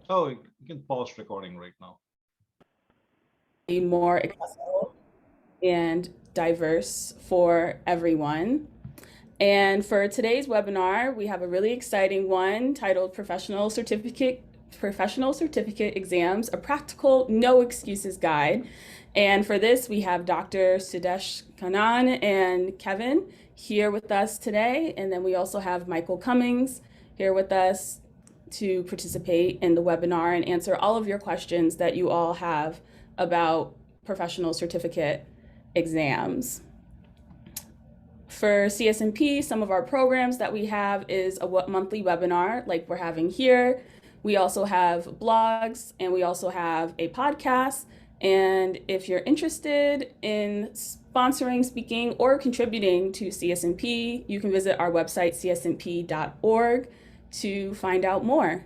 Oh, you can pause recording right now. Be more accessible and diverse for everyone. And for today's webinar, we have a really exciting one titled Professional Certificate Exams, a Practical No Excuses Guide. And for this, we have Dr. Sudesh Kannan and Kevin here with us today. And then we also have Michael Cummings here with us to participate in the webinar and answer all of your questions that you all have about professional certificate exams. For CSNP, some of our programs that we have is a monthly webinar like we're having here. We also have blogs and we also have a podcast. And if you're interested in sponsoring, speaking, or contributing to CSNP, you can visit our website, csnp.org, to find out more.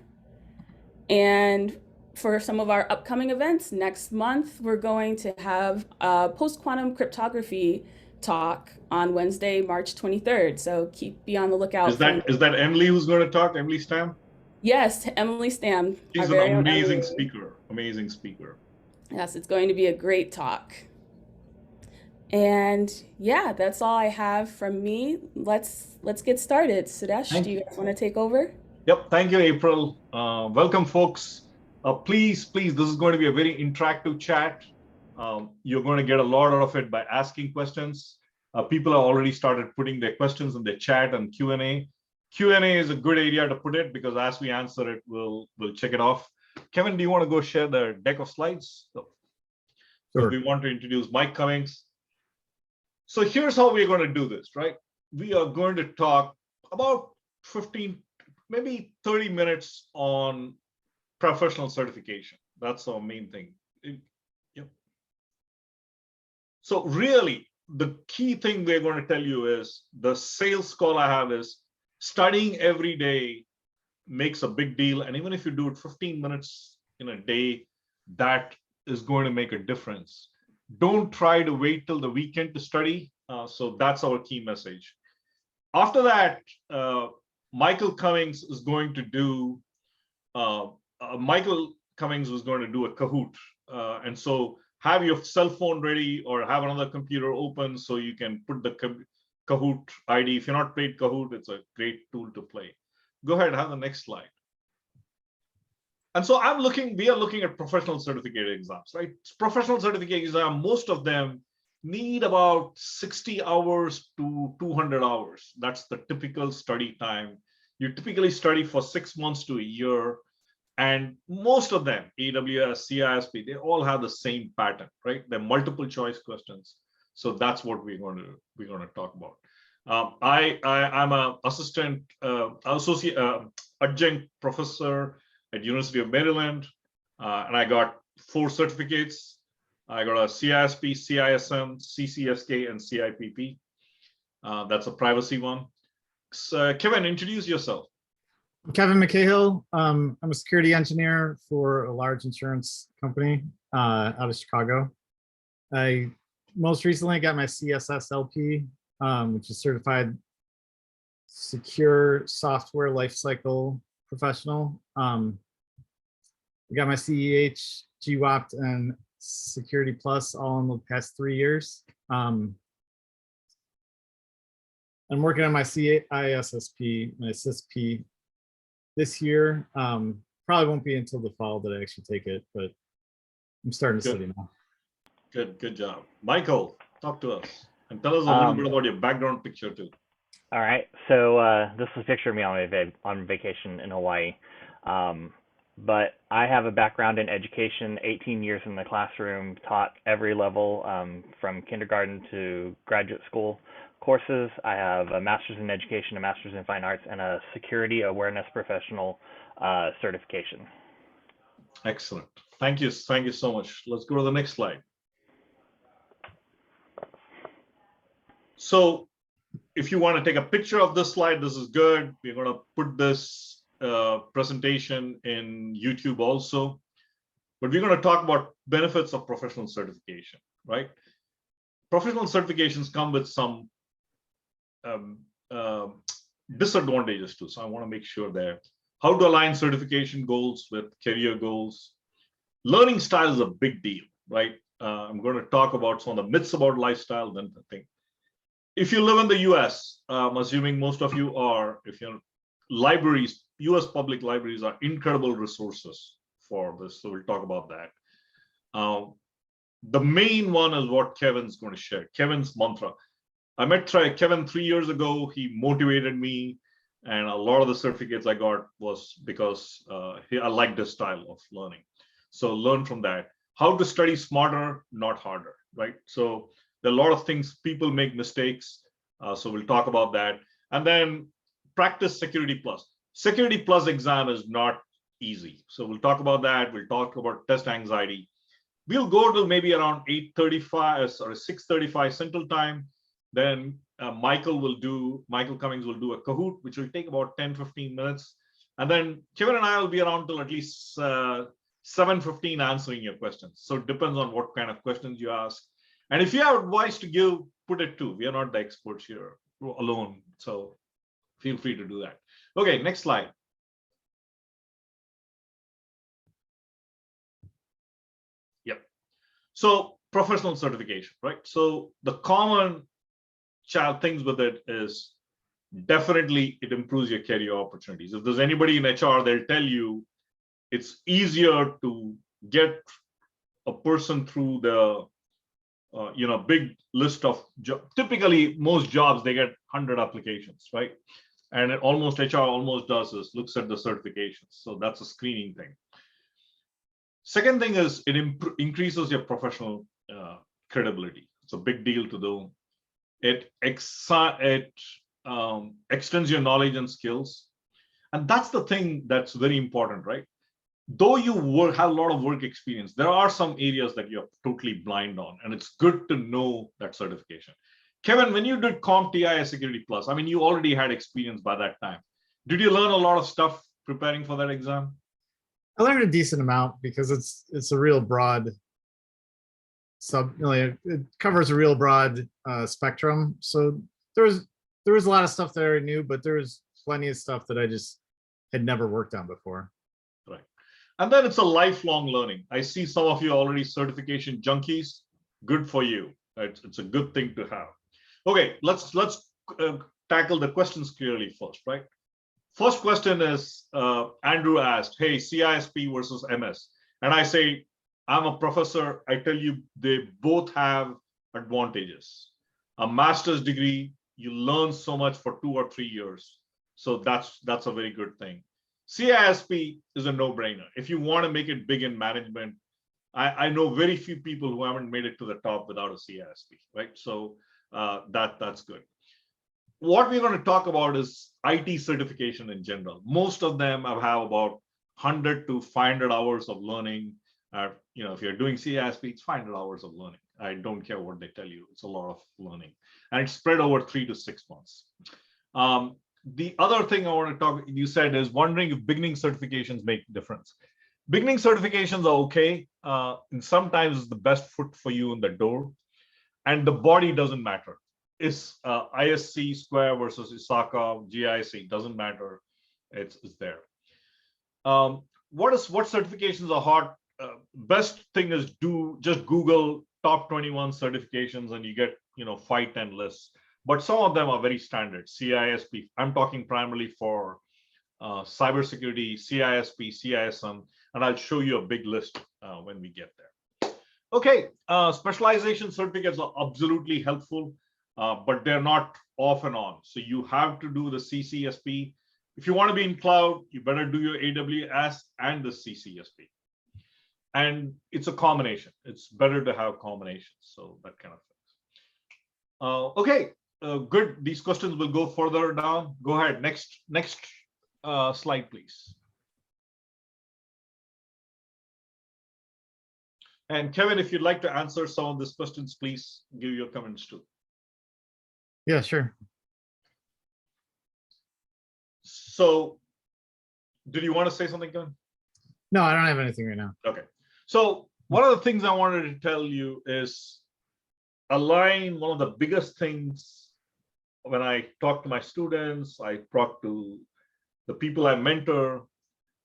And for some of our upcoming events, next month, we're going to have a post-quantum cryptography talk on Wednesday, March 23rd. So be on the lookout. Is that Emily who's going to talk? Emily Stam? Yes, Emily Stam. She's an amazing speaker. Amazing speaker. Yes, it's going to be a great talk. And yeah, that's all I have from me. Let's get started. Sudesh, do you guys want to take over? Yep. Thank you, April. Welcome, folks. Please, this is going to be a very interactive chat. You're going to get a lot out of it by asking questions. People have already started putting their questions in the chat and Q&A. Q&A is a good area to put it because as we answer it, we'll check it off. Kevin, do you want to go share the deck of slides? So we want to introduce Mike Cummings. So here's how we're going to do this, right? We are going to talk about 15, maybe 30 minutes on professional certification. That's our main thing. Yep. So really, the key thing we're going to tell you is the sales call I have is studying every day makes a big deal. And even if you do it 15 minutes in a day, that is going to make a difference. Don't try to wait till the weekend to study. So that's our key message. After that, Michael Cummings is going to do a Kahoot. And so have your cell phone ready or have another computer open so you can put the Kahoot ID. If you're not played Kahoot, it's a great tool to play. Go ahead, have the next slide. And so we are looking at professional certificate exams, right? Professional certificate exam, most of them need about 60 hours to 200 hours. That's the typical study time. You typically study for 6 months to a year. And most of them, AWS, CISP, they all have the same pattern, right? They're multiple choice questions. So that's what we're going to talk about. I'm an associate adjunct professor at University of Maryland, and I got 4 certificates. I got a CISP, CISM, CCSK, and CIPP. That's a privacy one. So, Kevin, introduce yourself. Kevin McCahill. I'm a security engineer for a large insurance company out of Chicago. I most recently got my CSSLP, which is Certified Secure Software Lifecycle Professional. I got my CEH, GWAPT, and Security Plus all in the past 3 years. I'm working on my CISSP, my SISP this year. Probably won't be until the fall that I actually take it, but I'm starting to study now. Good job. Michael, talk to us and tell us a little bit about your background picture too. All right, so this is a picture of me on vacation in Hawaii. But I have a background in education, 18 years in the classroom, taught every level from kindergarten to graduate school courses. I have a master's in education, a master's in fine arts, and a security awareness professional certification. Excellent. Thank you so much. Let's go to the next slide. So if you want to take a picture of this slide, this is good. We're going to put this presentation in YouTube also, but we're going to talk about benefits of professional certification, right? Professional certifications come with some disadvantages too, so I want to make sure there. how to align certification goals with career goals. Learning style is a big deal, right? I'm going to talk about some of the myths about lifestyle. Then I think if you live in the US, I'm assuming most of you are, if you're libraries, US public libraries are incredible resources for this. So we'll talk about that. The main one is what Kevin's going to share, Kevin's mantra. I met Kevin 3 years ago. He motivated me. And a lot of the certificates I got was because I liked this style of learning. So learn from that. How to study smarter, not harder, right? So there are a lot of things, people make mistakes. So we'll talk about that. And then practice Security Plus. Security Plus exam is not easy. So we'll talk about that. We'll talk about test anxiety. We'll go to maybe around 8:35 or 6:35 Central Time. Then Michael Cummings will do a Kahoot, which will take about 10-15 minutes. And then Kevin and I will be around till at least 7:15 answering your questions. So it depends on what kind of questions you ask. And if you have advice to give, put it too. We are not the experts here alone. So feel free to do that. Okay, next slide. Yep. So professional certification, right? So the common things with it is definitely it improves your career opportunities. If there's anybody in HR, they'll tell you it's easier to get a person through the big list of jobs. Typically, most jobs they get 100 applications, right? And almost HR almost does is looks at the certifications. So that's a screening thing. Second thing is it increases your professional credibility. It's a big deal to do. It extends your knowledge and skills. And that's the thing that's very important, right? Though you have a lot of work experience, there are some areas that you're totally blind on. And it's good to know that certification. Kevin, when you did CompTia Security Plus, I mean, you already had experience by that time. Did you learn a lot of stuff preparing for that exam? I learned a decent amount because it's a real broad it covers a real broad spectrum. So there was a lot of stuff that I knew, but there was plenty of stuff that I just had never worked on before. Right. And then it's a lifelong learning. I see some of you already certification junkies. Good for you. It's a good thing to have. Okay, let's tackle the questions clearly first, right? First question is Andrew asked, hey, CISP versus MS. And I say, I'm a professor. I tell you, they both have advantages. A master's degree, you learn so much for 2 or 3 years. So that's a very good thing. CISP is a no-brainer. If you want to make it big in management, I know very few people who haven't made it to the top without a CISP, right? So that's good. What we're going to talk about is IT certification in general. Most of them have about 100 to 500 hours of learning. If you're doing CISP, it's 500 hours of learning. I don't care what they tell you. It's a lot of learning. And it's spread over 3 to 6 months. The other thing I want to talk, you said, is wondering if beginning certifications make a difference. Beginning certifications are okay. And sometimes it's the best foot for you in the door. And the body doesn't matter. It's ISC Square versus ISACA, GIC, doesn't matter. It's there. What certifications are hot? Best thing is just Google top 21 certifications and you get 5-10 lists. But some of them are very standard. CISP, I'm talking primarily for cybersecurity, CISP, CISM, and I'll show you a big list when we get there. Okay, specialization certificates are absolutely helpful, but they're not off and on. So you have to do the CCSP. If you want to be in cloud, you better do your AWS and the CCSP. And it's a combination. It's better to have combinations. So that kind of things. Okay, good. These questions will go further down. Go ahead. Next slide, please. And Kevin, if you'd like to answer some of these questions, please give your comments too. Yeah, sure. So, did you want to say something, Kevin? No, I don't have anything right now. Okay. So one of the things I wanted to tell you is align. One of the biggest things when I talk to my students, I talk to the people I mentor,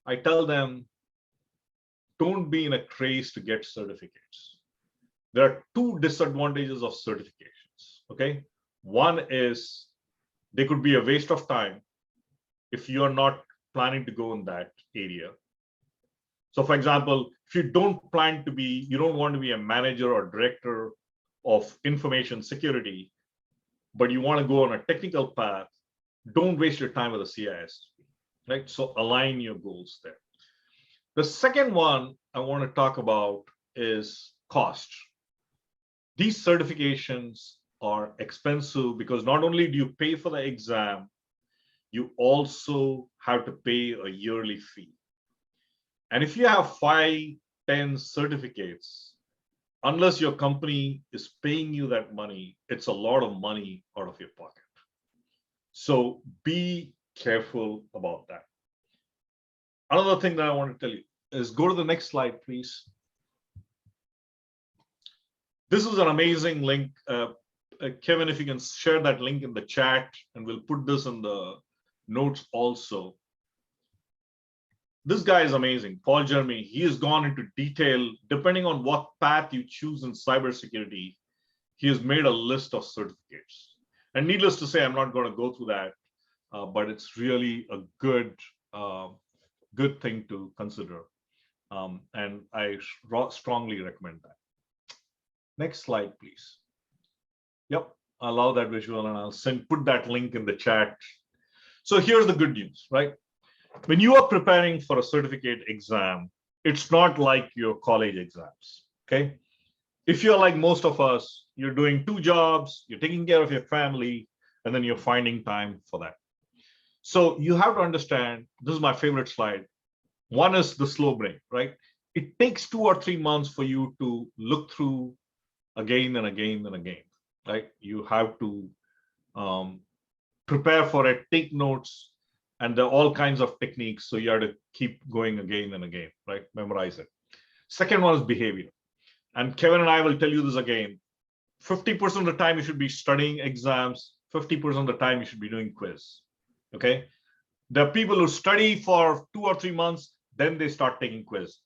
I tell them, don't be in a craze to get certificates. There are two disadvantages of certifications, okay? One is they could be a waste of time if you're not planning to go in that area. So for example, if you don't plan to be, you don't want to be a manager or director of information security, but you want to go on a technical path, don't waste your time with a CISP, right? So align your goals there. The second one I want to talk about is cost. These certifications are expensive because not only do you pay for the exam, you also have to pay a yearly fee. And if you have 5, 10 certificates, unless your company is paying you that money, it's a lot of money out of your pocket. So be careful about that. Another thing that I want to tell you is go to the next slide, please. This is an amazing link. Kevin, if you can share that link in the chat, and we'll put this in the notes also. This guy is amazing, Paul Jeremy. He has gone into detail, depending on what path you choose in cybersecurity, he has made a list of certificates. And needless to say, I'm not going to go through that, but it's really a good thing to consider. And I strongly recommend that. Next slide, please. Yep, allow that visual, and I'll put that link in the chat. So here's the good news, right? When you are preparing for a certificate exam, it's not like your college exams, okay? If you're like most of us, you're doing 2 jobs, you're taking care of your family, and then you're finding time for that. So you have to understand, this is my favorite slide. One is the slow brain, right? It takes 2 or 3 months for you to look through again and again and again, right? You have to prepare for it, take notes, and there are all kinds of techniques. So you have to keep going again and again, right? Memorize it. Second one is behavior. And Kevin and I will tell you this again. 50% of the time you should be studying exams, 50% of the time you should be doing quiz, okay? There are people who study for 2 or 3 months, then they start taking quiz.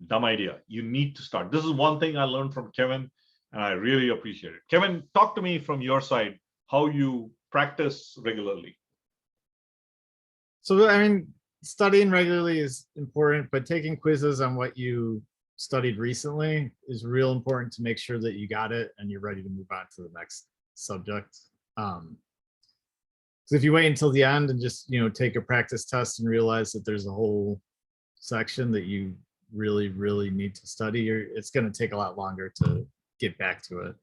Dumb idea. You need to start. This is one thing I learned from Kevin, and I really appreciate it. Kevin, talk to me from your side, how you practice regularly. So, I mean, studying regularly is important, but taking quizzes on what you studied recently is real important to make sure that you got it and you're ready to move on to the next subject. So if you wait until the end and just, take a practice test and realize that there's a whole section that you really, really need to study, it's going to take a lot longer to get back to it.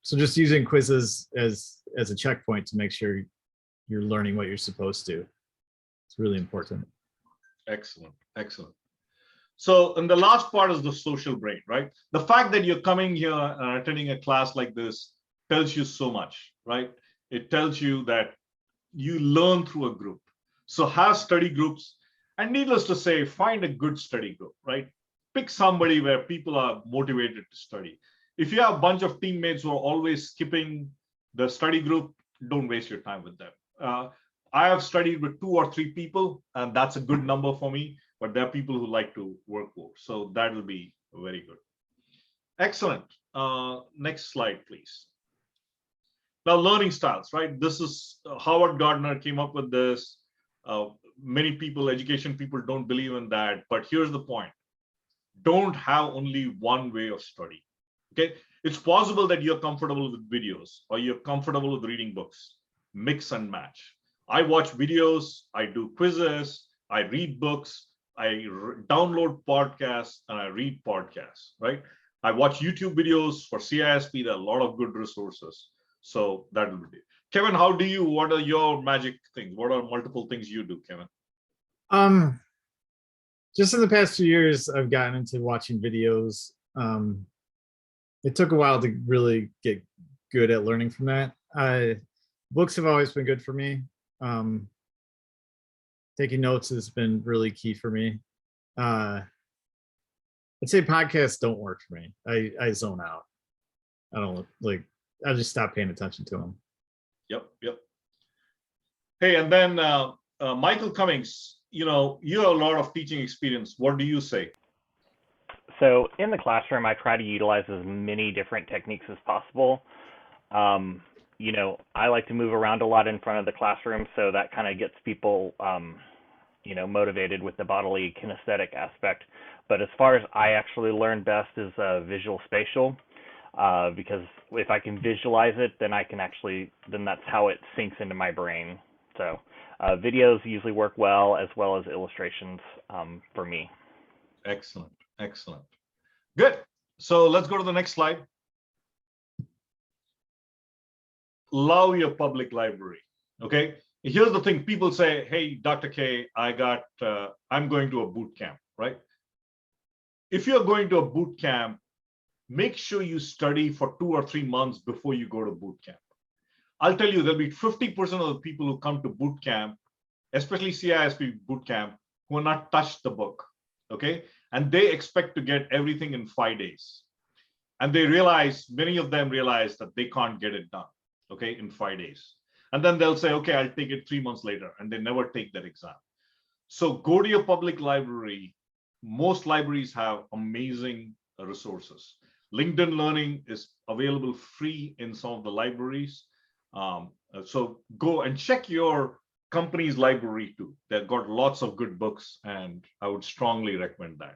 So just using quizzes as a checkpoint to make sure you're learning what you're supposed to. It's really important. Excellent, excellent. So, and the last part is the social brain, right? The fact that you're coming here and attending a class like this tells you so much, right? It tells you that you learn through a group. So have study groups, and needless to say, find a good study group, right? Pick somebody where people are motivated to study. If you have a bunch of teammates who are always skipping the study group, don't waste your time with them. I have studied with 2 or 3 people, and that's a good number for me, but there are people who like to work more. So that will be very good. Excellent. Next slide, please. Now, learning styles, right? This is Howard Gardner came up with this. Many people, education people, don't believe in that, but here's the point. Don't have only one way of study, okay? It's possible that you're comfortable with videos or you're comfortable with reading books. Mix and match. I watch videos, I do quizzes, I read books, I download podcasts, and I read podcasts, right? I watch YouTube videos for CISP. There are a lot of good resources. So that will be it. Kevin, what are your magic things? What are multiple things you do, Kevin? Just in the past few years, I've gotten into watching videos. It took a while to really get good at learning from that. Books have always been good for me. Taking notes has been really key for me. I'd say podcasts don't work for me. I zone out. I just stop paying attention to them. Yep. Hey, and then Michael Cummings, you know, you have a lot of teaching experience. What do you say? So in the classroom, I try to utilize as many different techniques as possible. You know, I like to move around a lot in front of the classroom, so that kind of gets people, you know, motivated with the bodily kinesthetic aspect. But as far as I actually learn best is visual spatial, because if I can visualize it, then I can actually, then that's how it sinks into my brain. So videos usually work well as illustrations for me. Excellent, excellent. Good. So let's go to the next slide. Love your public library. Okay. Here's the thing. People say, hey, Dr. K, I'm going to a boot camp, right? If you're going to a boot camp, make sure you study for 2 or 3 months before you go to boot camp. I'll tell you, there'll be 50% of the people who come to boot camp, especially CISP boot camp, who have not touched the book. Okay. And they expect to get everything in 5 days. And they realize, many of them realize that they can't get it done, okay, in 5 days. And then they'll say, okay, I'll take it 3 months later, and they never take that exam. So go to your public library. Most libraries have amazing resources. LinkedIn Learning is available free in some of the libraries. So go and check your company's library too. They've got lots of good books, and I would strongly recommend that.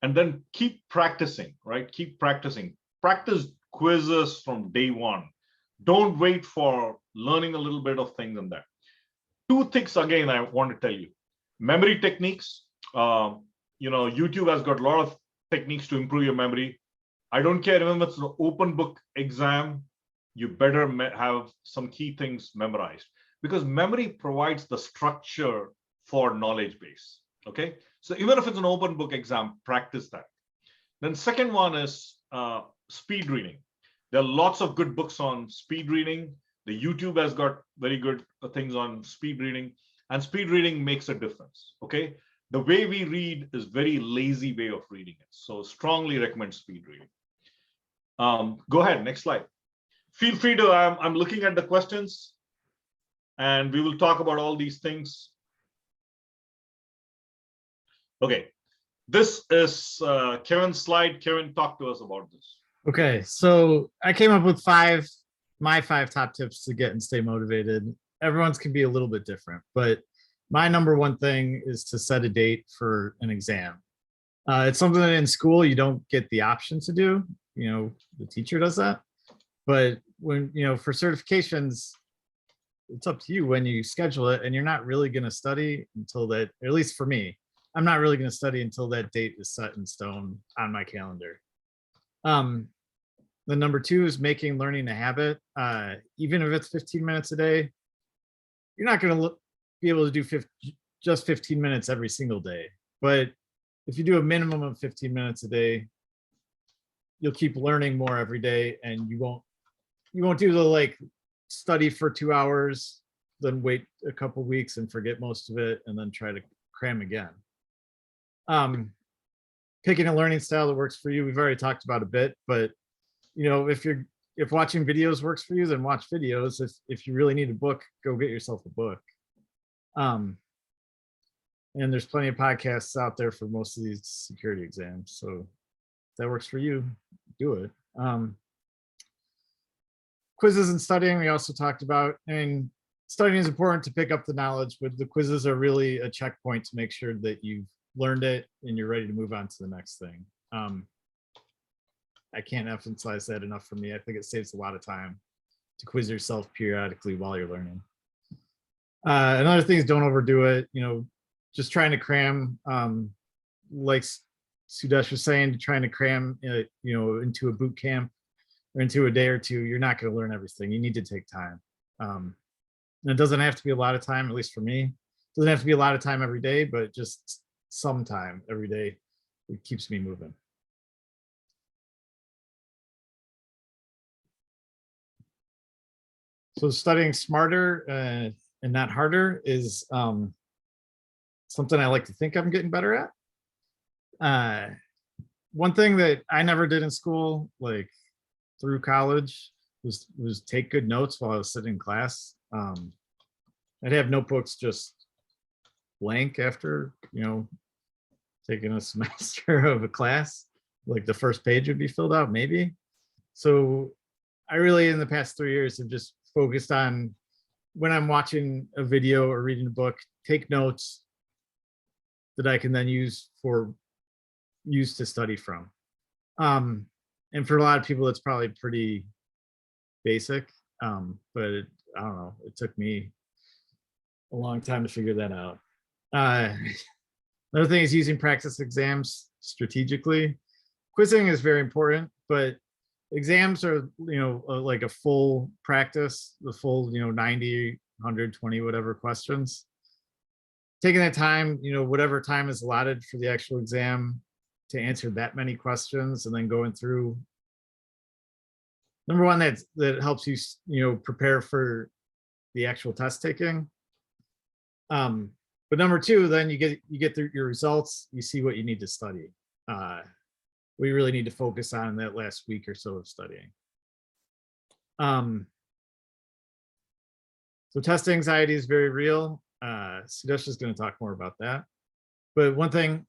And then keep practicing, right? Keep practicing. Practice quizzes from day one. Don't wait for learning a little bit of things and that. 2 things, again, I want to tell you. Memory techniques. You know, YouTube has got a lot of techniques to improve your memory. I don't care if it's an open book exam, you better have some key things memorized, because memory provides the structure for knowledge base. Okay. So even if it's an open book exam, practice that. Then second one is speed reading. There are lots of good books on speed reading. The YouTube has got very good things on speed reading, and speed reading makes a difference. Okay. The way we read is very lazy way of reading it. So strongly recommend speed reading. Go ahead, next slide. Feel free to, I'm looking at the questions, and we will talk about all these things. Okay, this is Kevin's slide. Kevin, talk to us about this. Okay, so I came up with my five top tips to get and stay motivated. Everyone's can be a little bit different, but my number one thing is to set a date for an exam. It's something that in school you don't get the option to do. You know, the teacher does that. But when, you know, for certifications, it's up to you when you schedule it, and you're not really going to study until that, or at least for me, I'm not really going to study until that date is set in stone on my calendar. The number 2 is making learning a habit. Even if it's 15 minutes a day, you're not going to be able to do just 15 minutes every single day. But if you do a minimum of 15 minutes a day, you'll keep learning more every day, and you won't do the like study for 2 hours, then wait a couple weeks and forget most of it, and then try to cram again. Picking a learning style that works for you, we've already talked about a bit, but you know, if watching videos works for you, then watch videos. If you really need a book, go get yourself a book. And there's plenty of podcasts out there for most of these security exams. So if that works for you, do it. Quizzes and studying, we also talked about. And studying is important to pick up the knowledge, but the quizzes are really a checkpoint to make sure that you've learned it and you're ready to move on to the next thing. I can't emphasize that enough for me. I think it saves a lot of time to quiz yourself periodically while you're learning. Another thing is don't overdo it. You know, just trying to cram, like Sudesh was saying, trying to cram, you know, into a boot camp or into a day or two, you're not going to learn everything. You need to take time. And it doesn't have to be a lot of time, at least for me. It doesn't have to be a lot of time every day, but just some time every day. It keeps me moving. So studying smarter and not harder is something I like to think I'm getting better at. One thing that I never did in school, like through college, was take good notes while I was sitting in class. I'd have notebooks just blank after, taking a semester of a class. Like the first page would be filled out, maybe. So I really, in the past 3 years, have just focused on when I'm watching a video or reading a book, take notes that I can then use to study from. And for a lot of people, it's probably pretty basic, but I don't know. It took me a long time to figure that out. Another thing is using practice exams strategically. Quizzing is very important, but exams are, like a full practice, the full, 90, 120, whatever questions. Taking that time, whatever time is allotted for the actual exam to answer that many questions, and then going through. Number one, that helps you, prepare for the actual test taking. But number two, then you get through your results, you see what you need to study. What you really need to focus on in that last week or so of studying. So test anxiety is very real. Sudesh is going to talk more about that. But one thing,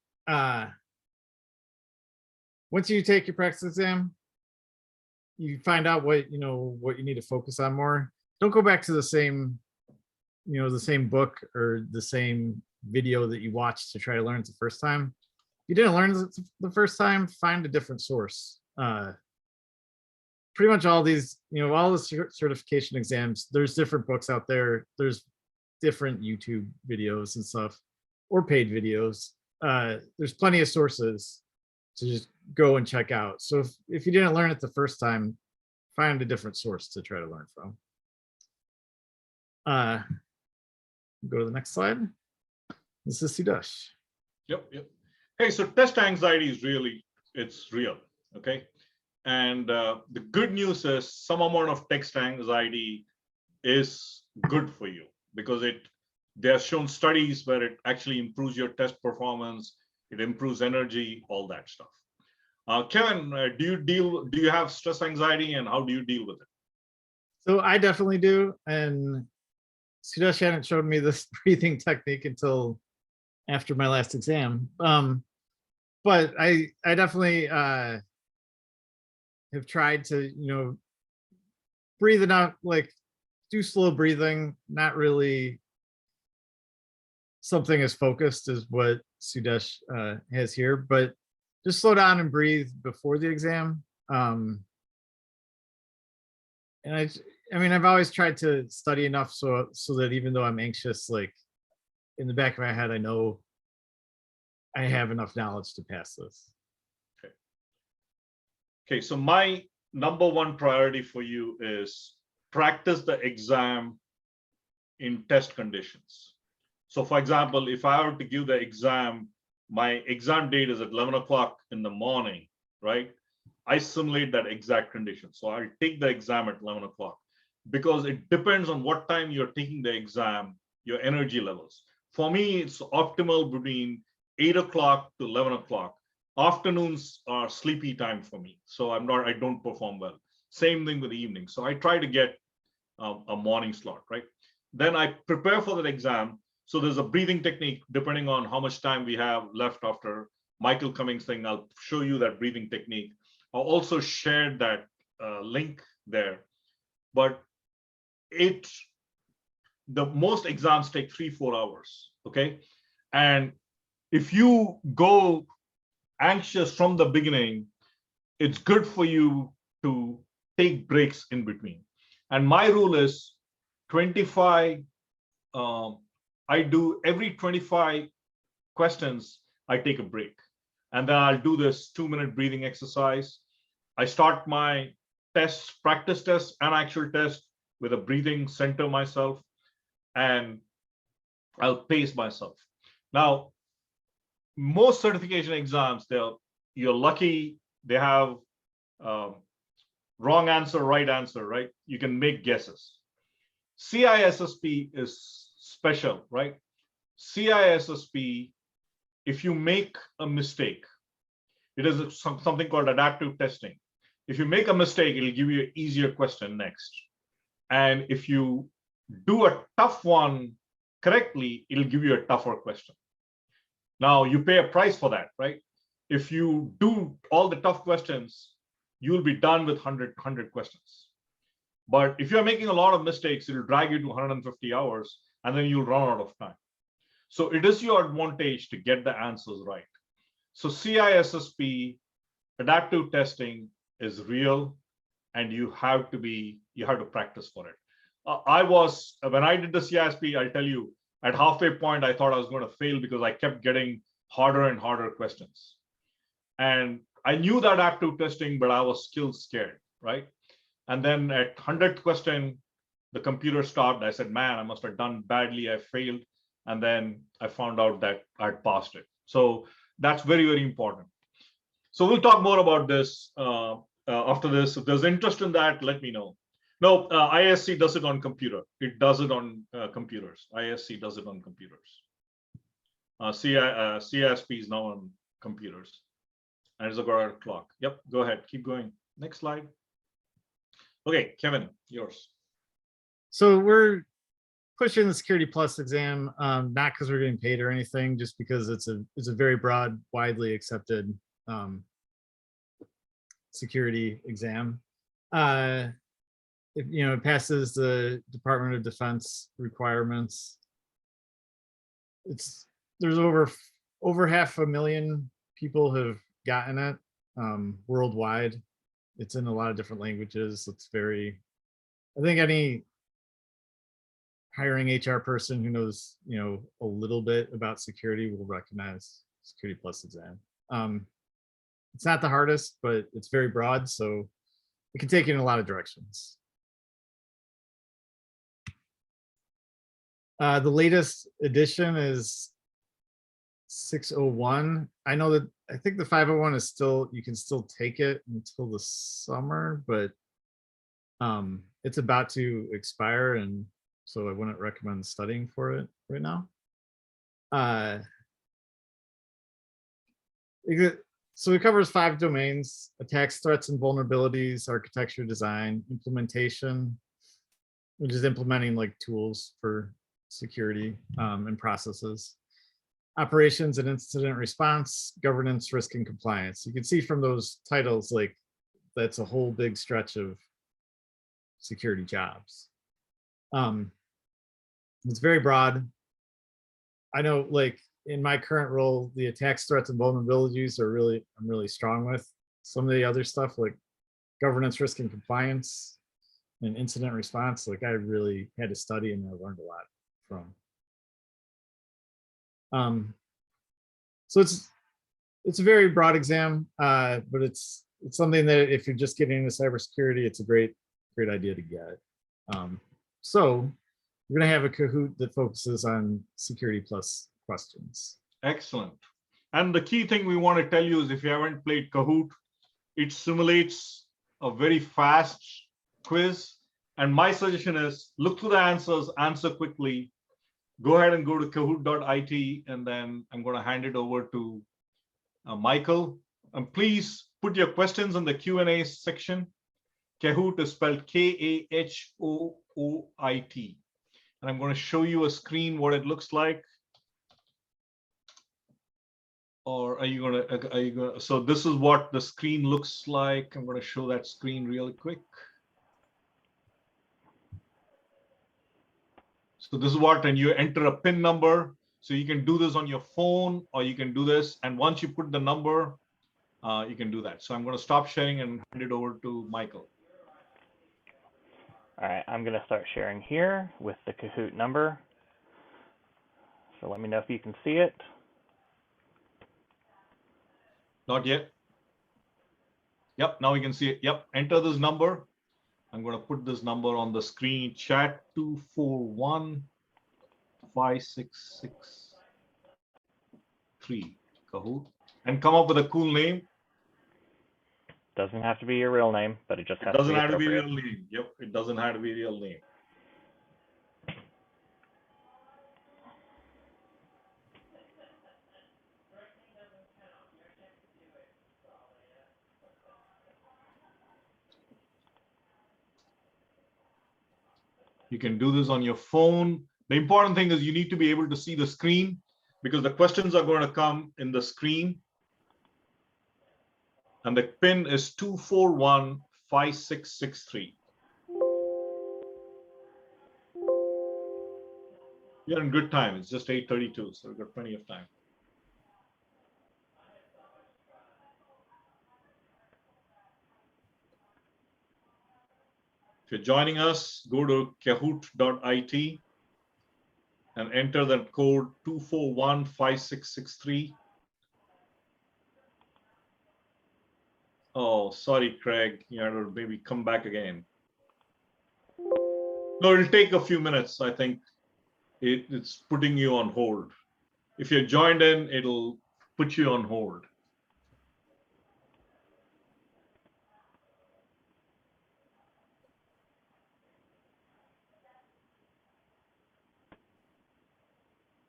once you take your practice exam, you find out what you need to focus on more. Don't go back to the same book or the same video that you watched to try to learn it the first time. If you didn't learn it the first time, find a different source. Pretty much all these, all the certification exams, there's different books out there. There's different YouTube videos and stuff, or paid videos. There's plenty of sources to just go and check out. So if you didn't learn it the first time, find a different source to try to learn from. Go to the next slide. This is Sudesh. Yep. Hey, so test anxiety is it's real, okay? And the good news is some amount of test anxiety is good for you, because they have shown studies where it actually improves your test performance, it improves energy, all that stuff. Kevin, do you have stress anxiety, and how do you deal with it? So I definitely do, and Sudesh hadn't showed me this breathing technique until after my last exam. But I definitely have tried to, breathe enough, like do slow breathing, not really something as focused as what Sudesh has here, but just slow down and breathe before the exam. And I've always tried to study enough so that even though I'm anxious, like in the back of my head, I know I have enough knowledge to pass this. Okay, so my number one priority for you is practice the exam in test conditions. So for example, if I were to give the exam, my exam date is at 11 o'clock in the morning, right? I simulate that exact condition. So I'll take the exam at 11 o'clock, because it depends on what time you're taking the exam, your energy levels. For me, it's optimal between 8 o'clock to 11 o'clock. Afternoons are sleepy time for me, so I don't perform well. Same thing with the evening. So I try to get a morning slot, right? Then I prepare for that exam. So there's a breathing technique depending on how much time we have left after Michael Cummings thing. I'll show you that breathing technique. I'll also share that link there. But the most exams take 3-4 hours, okay? And if you go anxious from the beginning, it's good for you to take breaks in between. And my rule is 25, I do every 25 questions, I take a break. And then I'll do this 2-minute breathing exercise. I start my tests, practice tests and actual test with a breathing, center myself, and I'll pace myself. Now, most certification exams, you're lucky they have wrong answer, right answer, right? You can make guesses. CISSP is special, right? CISSP, if you make a mistake, it is something called adaptive testing. If you make a mistake, it'll give you an easier question next. And if you do a tough one correctly, it'll give you a tougher question. Now you pay a price for that, right? If you do all the tough questions, you'll be done with 100 questions. But if you're making a lot of mistakes, it'll drag you to 150 hours and then you'll run out of time. So it is your advantage to get the answers right. So CISSP, adaptive testing is real, and you have to practice for it. When I did the CISP, I'll tell you, at halfway point, I thought I was going to fail because I kept getting harder and harder questions. And I knew that adaptive testing, but I was still scared, right? And then at 100th question, the computer stopped. I said, man, I must have done badly. I failed. And then I found out that I'd passed it. So that's very, very important. So we'll talk more about this after this. If there's interest in that, let me know. No, ISC does it on computer. It does it on computers. ISC does it on computers. CISP is now on computers. And it's about a clock. Yep, go ahead. Keep going. Next slide. Okay, Kevin, yours. So we're pushing the Security Plus exam, not because we're getting paid or anything, just because it's a very broad, widely accepted security exam. It passes the Department of Defense requirements. There's over 500,000 people have gotten it worldwide. It's in a lot of different languages. I think any hiring HR person who knows, a little bit about security will recognize Security Plus exam. It's not the hardest, but it's very broad, so it can take you in a lot of directions. The latest edition is 601. I think the 501 is you can still take it until the summer, but it's about to expire, and so I wouldn't recommend studying for it right now. So it covers 5 domains: attacks, threats, and vulnerabilities, architecture, design, implementation, which is implementing like tools for security and processes, operations and incident response, governance, risk, and compliance. You can see from those titles, like that's a whole big stretch of security jobs. It's very broad. I know, like in my current role, the attacks, threats, and vulnerabilities I'm really strong with. Some of the other stuff like governance, risk, and compliance and incident response, like I really had to study and I learned a lot from. So it's a very broad exam, but it's something that if you're just getting into cybersecurity, it's a great idea to get. So we're going to have a Kahoot that focuses on Security Plus questions. Excellent. And the key thing we want to tell you is if you haven't played Kahoot, it simulates a very fast quiz. And my suggestion is look through the answers, answer quickly. Go ahead and go to kahoot.it, and then I'm going to hand it over to Michael. And please put your questions in the Q&A section. Kahoot is spelled Kahooit. And I'm going to show you a screen, what it looks like. Or are you going to, so this is what the screen looks like. I'm going to show that screen really quick. So this is what, and you enter a PIN number. So you can do this on your phone, or you can do this. And once you put the number, you can do that. So I'm going to stop sharing and hand it over to Michael. All right, I'm going to start sharing here with the Kahoot number. So let me know if you can see it. Not yet. Yep, now we can see it. Yep, enter this number. I'm going to put this number on the screen, chat 241-566-3 Kahoot, and come up with a cool name. Doesn't have to be your real name, but it just has doesn't to be have to be appropriate. real name. Yep, it doesn't have to be real name. You can do this on your phone. The important thing is you need to be able to see the screen because the questions are going to come in the screen. And the pin is 2415663. You're in good time. It's just 8:32, so we've got plenty of time. If you're joining us, go to kahoot.it and enter that code 2415663. Oh, sorry, Craig. You have to maybe come back again. No, it'll take a few minutes. I think it's putting you on hold. If you're joined in, it'll put you on hold.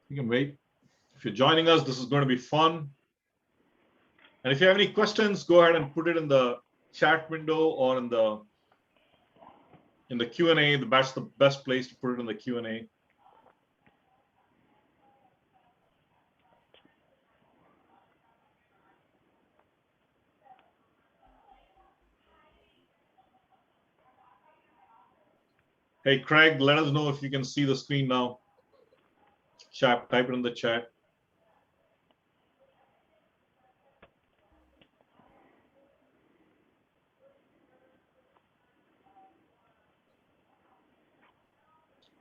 You can wait. If you're joining us, this is going to be fun. And if you have any questions, go ahead and put it in the chat window or in the Q&A. That's the best place to put it in the Q&A. Hey, Craig, let us know if you can see the screen now. Type it in the chat.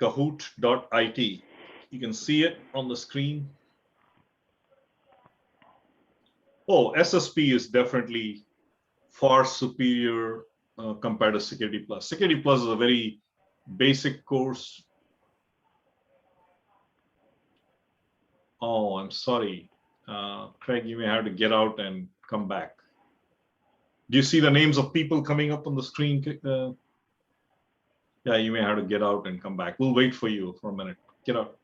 Kahoot.it. You can see it on the screen. Oh, SSP is definitely far superior compared to Security Plus. Security Plus is a very basic course. Oh, I'm sorry. Craig, you may have to get out and come back. Do you see the names of people coming up on the screen? Yeah, you may have to get out and come back. We'll wait for you for a minute. Get out.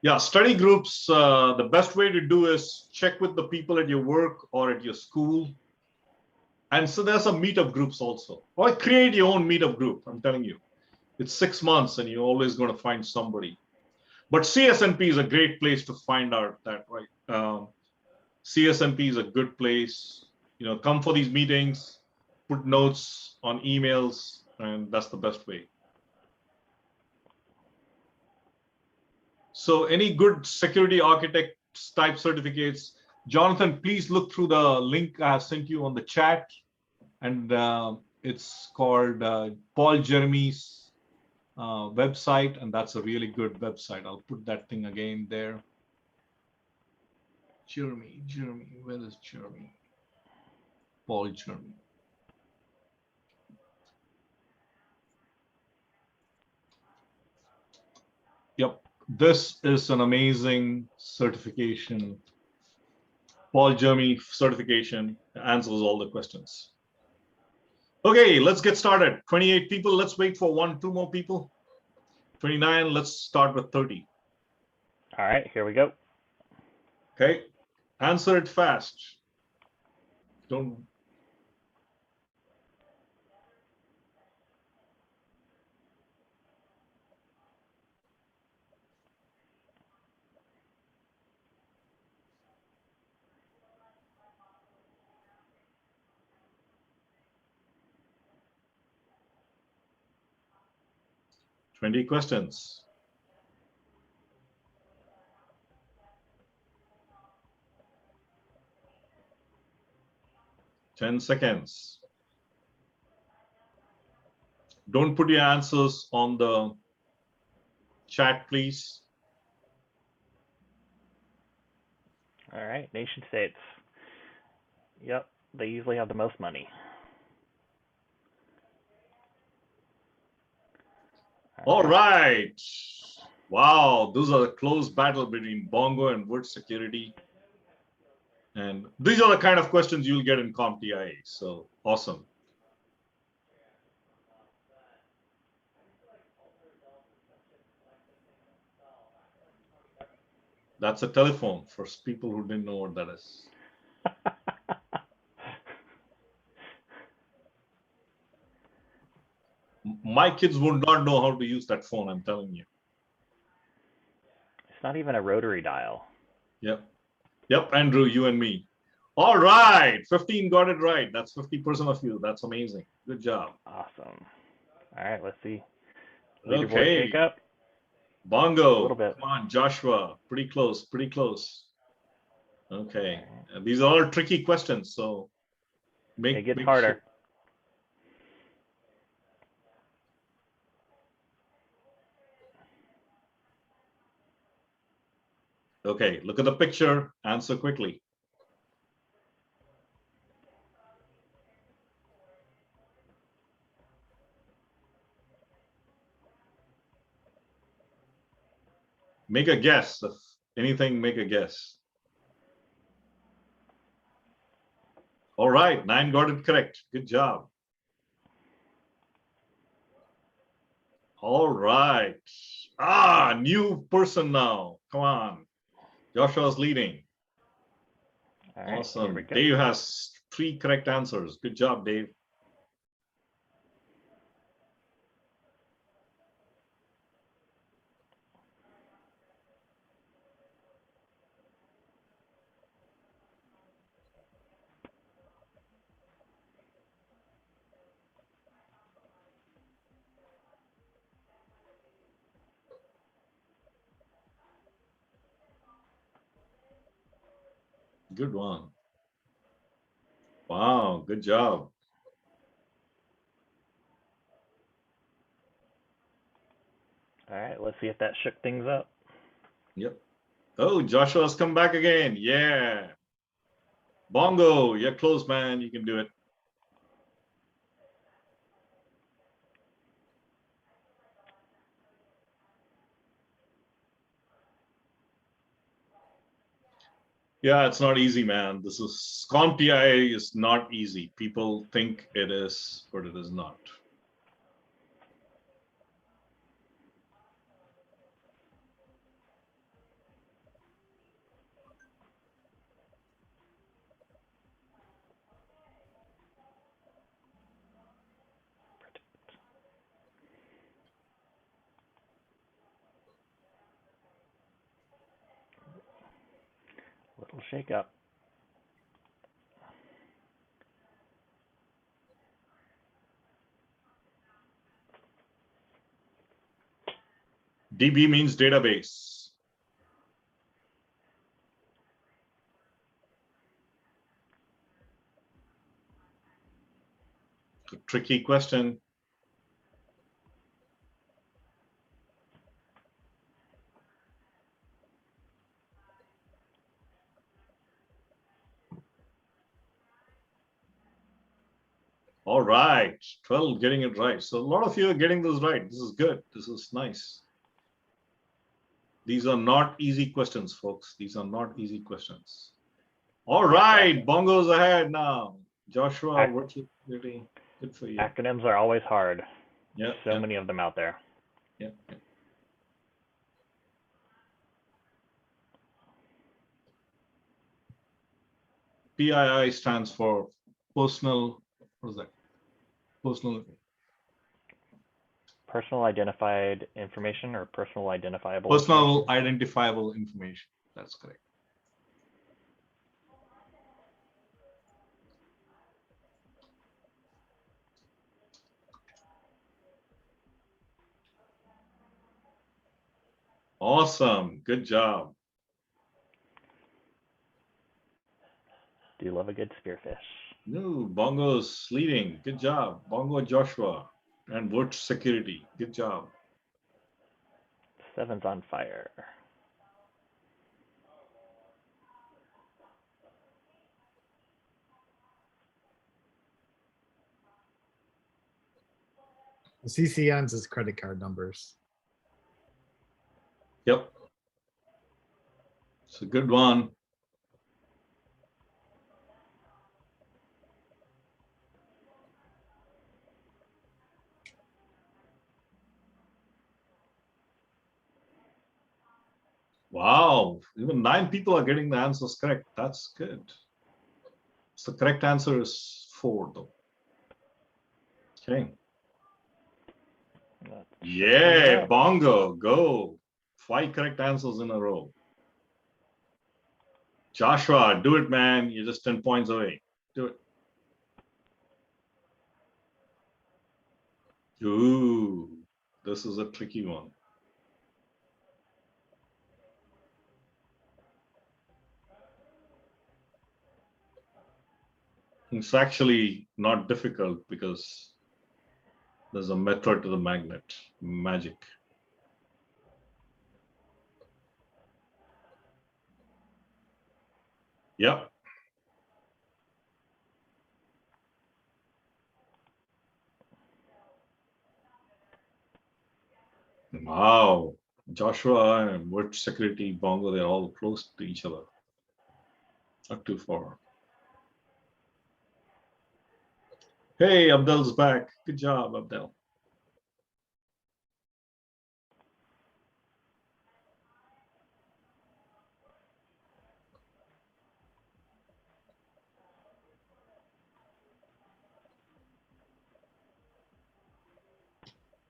Yeah, study groups, the best way to do is check with the people at your work or at your school. And so there's some meetup groups also. Or create your own meetup group, I'm telling you. It's 6 months and you're always going to find somebody. But CSNP is a great place to find out that, right? CSNP is a good place. Come for these meetings, put notes on emails, and that's the best way. So any good security architect type certificates, Jonathan, please look through the link I have sent you on the chat. And it's called Paul Jeremy's website. And that's a really good website. I'll put that thing again there. Jeremy, where is Jeremy? Paul Jeremy. Yep, this is an amazing certification. Paul Jeremy certification answers all the questions. Okay, let's get started. 28 people. Let's wait for 2 more people. 29. Let's start with 30. All right, here we go. Okay, answer it fast. Don't. Twenty questions. Ten seconds. Don't put your answers on the chat, please. All right, nation states. Yep, they usually have the most money. All right. Wow, those are a close battle between Bongo and Wood Security. And these are the kind of questions you'll get in CompTia. So awesome. That's a telephone for people who didn't know what that is. My kids would not know how to use that phone, I'm telling you. It's not even a rotary dial. Yep. Yep, Andrew, you and me. All right. 15 got it right. That's 50% of you. That's amazing. Good job. Awesome. All right, let's see. Okay. Leaderboard shake up. Bongo. A little bit. Come on, Joshua. Pretty close. Pretty close. Okay. These are all tricky questions, so It gets make harder. sure. Okay, look at the picture. Answer quickly. Make a guess. If anything, make a guess. All right, 9 got it correct. Good job. All right. New person now. Come on. Joshua's leading. All right, here Awesome. we go. Dave has 3 correct answers. Good job, Dave. Good one. Wow, good job. All right, let's see if that shook things up. Yep. Oh, Joshua's come back again. Yeah. Bongo, you're close, man. You can do it. Yeah, it's not easy, man. This is CompTia is not easy. People think it is, but it is not. Little shake up. DB means database. A tricky question. All right, 12 getting it right. So a lot of you are getting this right. This is good. This is nice. These are not easy questions, folks. These are not easy questions. All right, Bongo's ahead now. Joshua, what's it really good for you? Acronyms are always hard. Yeah. So many of them out there. Yeah. PII stands for personal, what is that? Personal identified information or personal identifiable Personal information? identifiable information. That's correct. Awesome. Good job. Do you love a good spearfish? No, Bongo's leading. Good job. Bongo Joshua and Wood Security. Good job. 7's on fire. The CCNs is credit card numbers. Yep. It's a good one. Wow, even 9 people are getting the answers correct. That's good. So the correct answer is 4, though. Okay. Yeah, Bongo, go. 5 correct answers in a row. Joshua, do it, man. You're just 10 points away. Do it. Ooh, this is a tricky one. It's actually not difficult because there's a method to the magnet. Magic. Yep. Wow. Joshua and Word Security, Bongo, they're all close to each other. Not too far. Hey, Abdel's back. Good job, Abdel.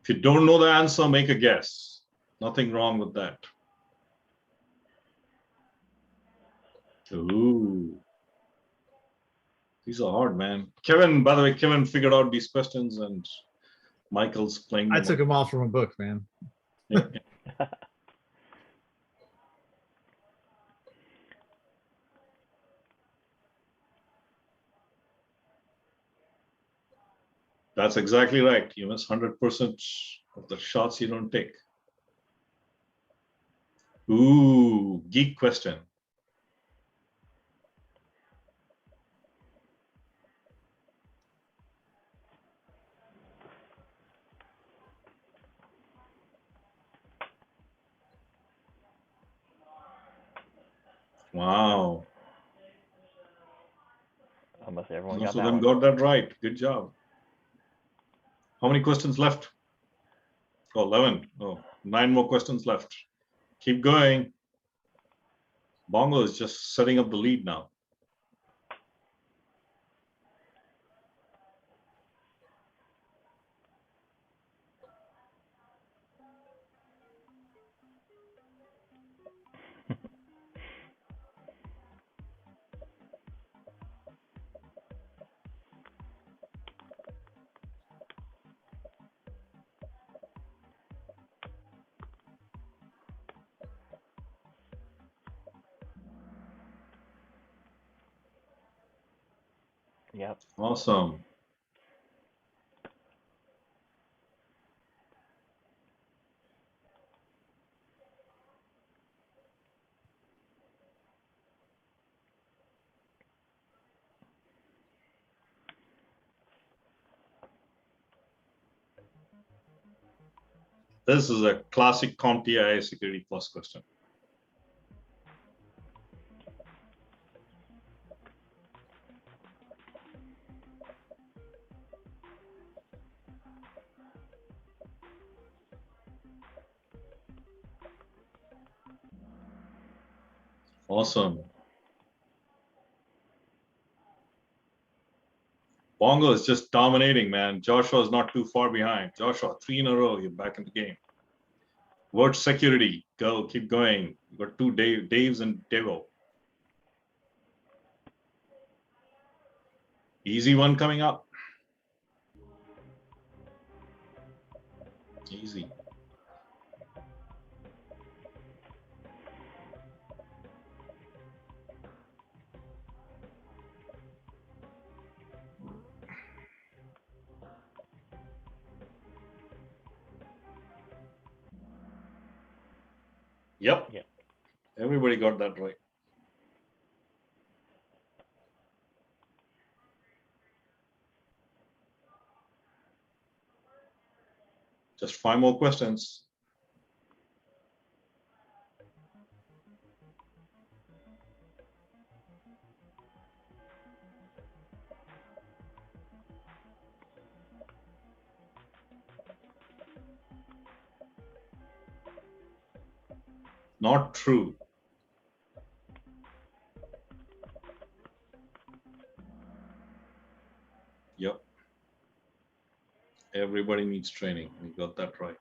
If you don't know the answer, make a guess. Nothing wrong with that. Ooh. These are hard, man. Kevin, by the way, Kevin figured out these questions and Michael's playing I them. took them all from a book, man. Yeah. That's exactly right. You miss 100% of the shots you don't take. Ooh, geek question. Wow. Almost everyone Most got of that them one. got that right. Good job. How many questions left? Oh, 11. Oh, 9 more questions left. Keep going. Bongo is just setting up the lead now. Yep. Awesome. This is a classic CompTia Security Plus question. Awesome. Bongo is just dominating, man. Joshua is not too far behind. Joshua, 3 in a row. You're back in the game. Word security. Go, keep going. You got 2 Daves and Devo. Easy one coming up. Easy. Yep. Yep. Everybody got that right. Just 5 more questions. Not true. Yep. Everybody needs training. We got that right.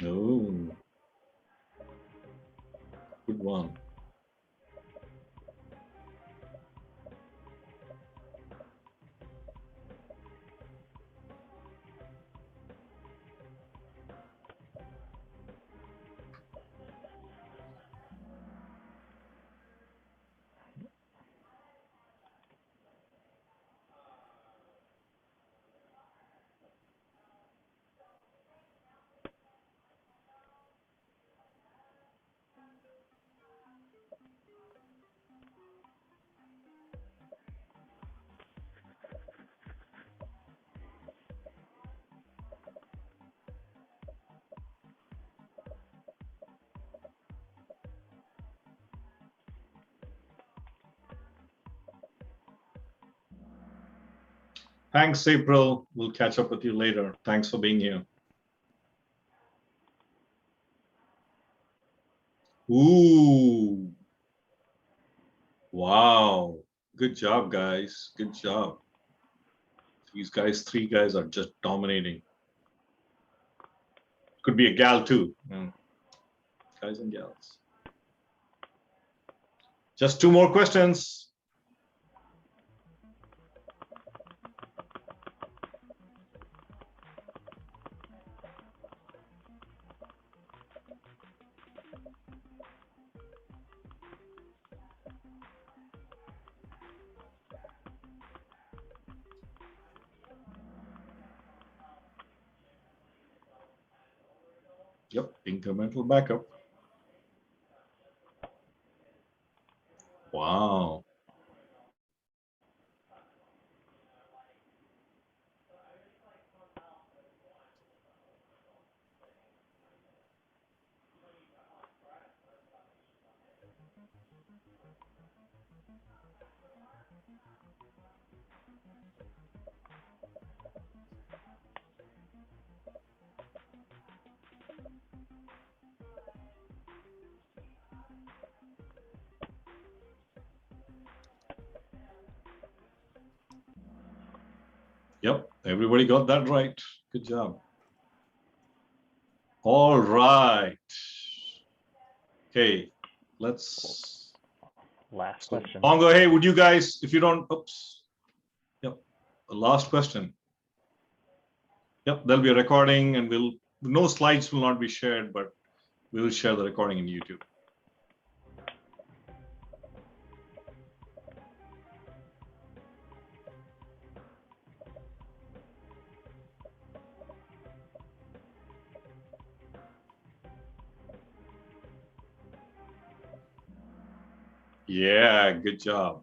Oh, good one. Thanks, April. We'll catch up with you later. Thanks for being here. Ooh. Wow. Good job, guys. Good job. These guys, 3 guys are just dominating. Could be a gal too. Guys and gals. Just 2 more questions. Yep, incremental backup. Wow. Yep, everybody got that right. Good job. All right. Okay, let's. Last question. Bongo, hey, would you guys, if you don't, oops. Yep, the last question. Yep, there'll be a recording and no slides will not be shared, but we will share the recording in YouTube. Yeah, good job.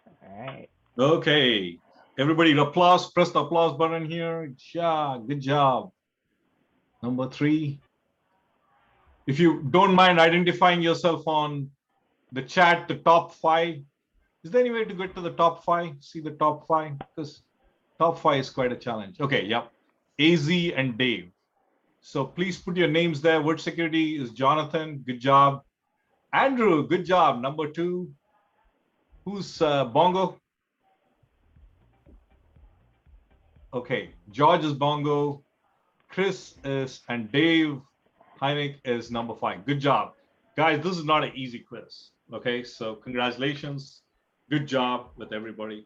All right. Okay, everybody applause, press the applause button here. Yeah, good job. Number 3. If you don't mind identifying yourself on the chat, the top 5. Is there any way to get to the top 5? See the top 5? Because top 5 is quite a challenge. Okay, yep. AZ and Dave. So please put your names there. Word security is Jonathan. Good job. Andrew, good job. Number 2. Who's Bongo? Okay, George is Bongo. Chris is, and Dave Heineck is number 5. Good job. Guys, this is not an easy quiz. Okay, so congratulations. Good job with everybody.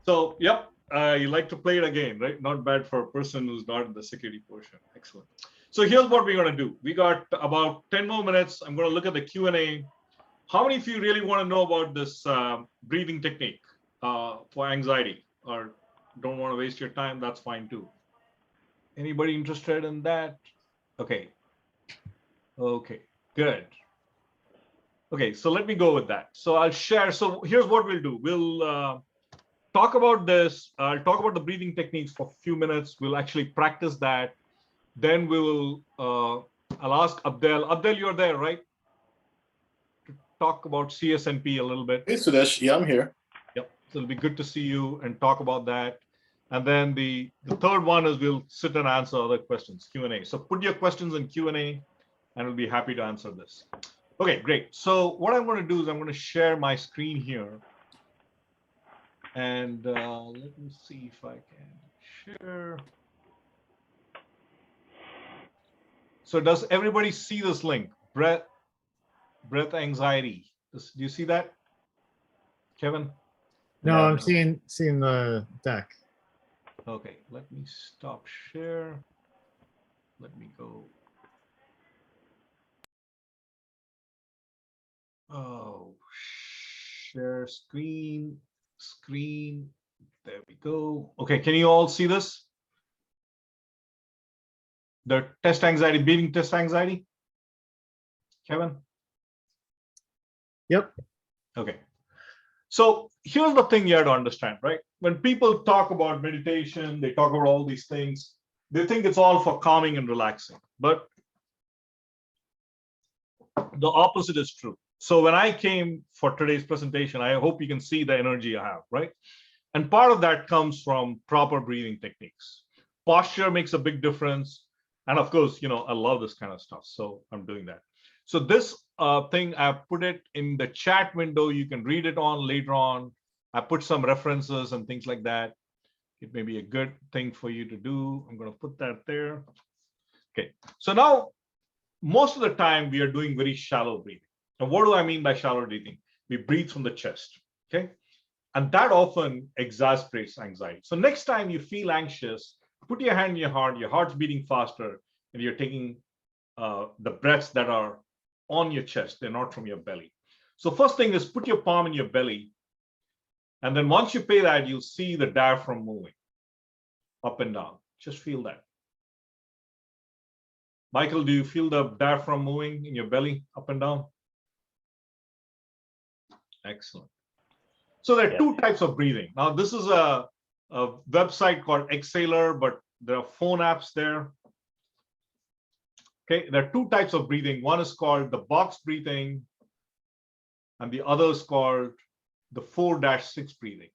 So, yep, you like to play it again, right? Not bad for a person who's not in the security portion. Excellent. So here's what we're going to do. We got about 10 more minutes. I'm going to look at the Q&A. How many of you really want to know about this breathing technique for anxiety, or don't want to waste your time? That's fine too. Anybody interested in that? Okay. Okay, good. Okay, so let me go with that. So I'll share. So here's what we'll do. We'll talk about this. I'll talk about the breathing techniques for a few minutes. We'll actually practice that. Then we will, I'll ask Abdel. Abdel, you're there, right? To talk about CSNP a little bit. Hey, Sudesh. Yeah, I'm here. Yep. So it'll be good to see you and talk about that. And then the third one is we'll sit and answer other questions, Q&A. So put your questions in Q&A and we'll be happy to answer this. Okay, great. So what I'm going to do is I'm going to share my screen here. And let me see if I can share. So does everybody see this link? Breath anxiety. Do you see that, Kevin? No, No. I'm seeing the deck. Okay, let me stop share. Let me go. Oh, share screen. There we go. Okay, can you all see this? The test anxiety, beating test anxiety? Kevin? Yep. Okay. So here's the thing you have to understand, right? When people talk about meditation, they talk about all these things, they think it's all for calming and relaxing. But the opposite is true. So when I came for today's presentation, I hope you can see the energy I have, right? And part of that comes from proper breathing techniques. Posture makes a big difference. And of course, I love this kind of stuff. So I'm doing that. So this thing, I put it in the chat window. You can read it on later on. I put some references and things like that. It may be a good thing for you to do. I'm going to put that there. Okay. So now, most of the time, we are doing very shallow breathing. And what do I mean by shallow breathing? We breathe from the chest. Okay. And that often exacerbates anxiety. So next time you feel anxious, put your hand in your heart's beating faster, and you're taking the breaths that are on your chest. They're not from your belly. So first thing is put your palm in your belly. And then once you pay that, you'll see the diaphragm moving up and down. Just feel that. Michael, do you feel the diaphragm moving in your belly up and down? Excellent. So there are two types of breathing. Now, this is a website called Exhaler, but there are phone apps there. Okay, there are two types of breathing. One is called the box breathing, and the other is called the 4-6 breathing.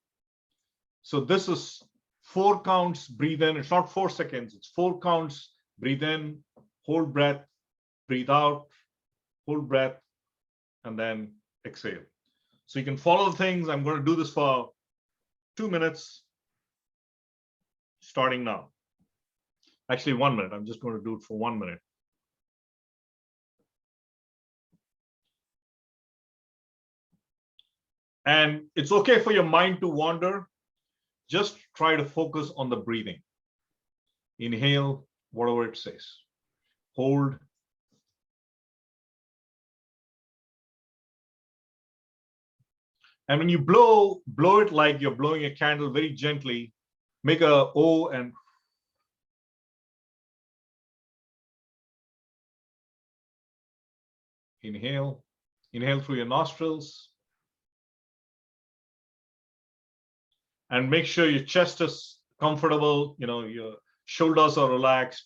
So this is 4 counts, breathe in. It's not 4 seconds, it's 4 counts, breathe in, hold breath, breathe out, hold breath, and then exhale. So you can follow the things. I'm going to do this for 2 minutes, starting now. Actually, 1 minute. I'm just going to do it for 1 minute. And it's okay for your mind to wander. Just try to focus on the breathing. Inhale, whatever it says. Hold. And when you blow it like you're blowing a candle very gently. Make a O and inhale. Inhale through your nostrils. And make sure your chest is comfortable. Your shoulders are relaxed.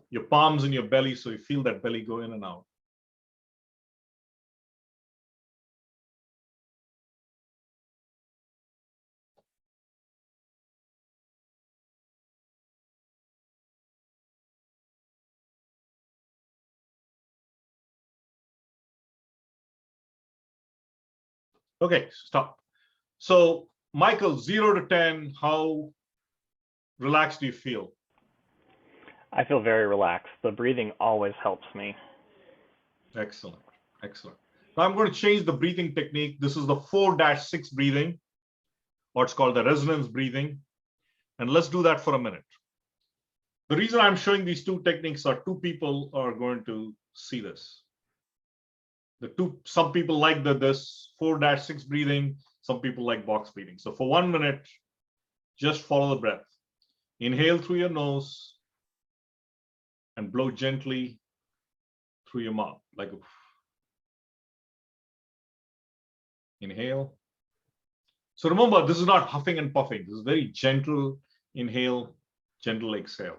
Your palms in your belly, so you feel that belly go in and out. Okay, stop. So, Michael, 0 to 10, how relaxed do you feel? I feel very relaxed. The breathing always helps me. Excellent. Excellent. Now I'm going to change the breathing technique. This is the 4-6 breathing, or it's called the resonance breathing. And let's do that for a minute. The reason I'm showing these two techniques are 2 people are going to see this. Some people like this 4-6 breathing. Some people like box breathing. So for 1 minute, just follow the breath. Inhale through your nose and blow gently through your mouth, like a inhale. So remember, this is not huffing and puffing. This is very gentle inhale, gentle exhale.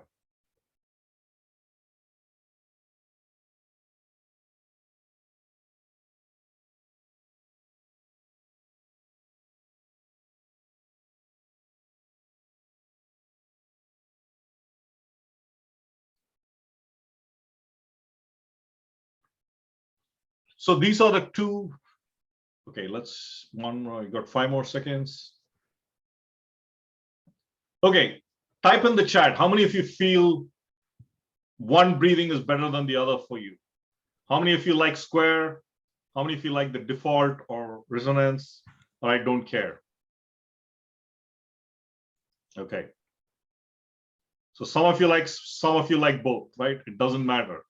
So these are the two. Okay, let's one more. You got 5 more seconds. Okay, type in the chat. How many of you feel one breathing is better than the other for you? How many of you like square? How many of you like the default or resonance? Or I don't care. Okay. So some of you like both, right? It doesn't matter.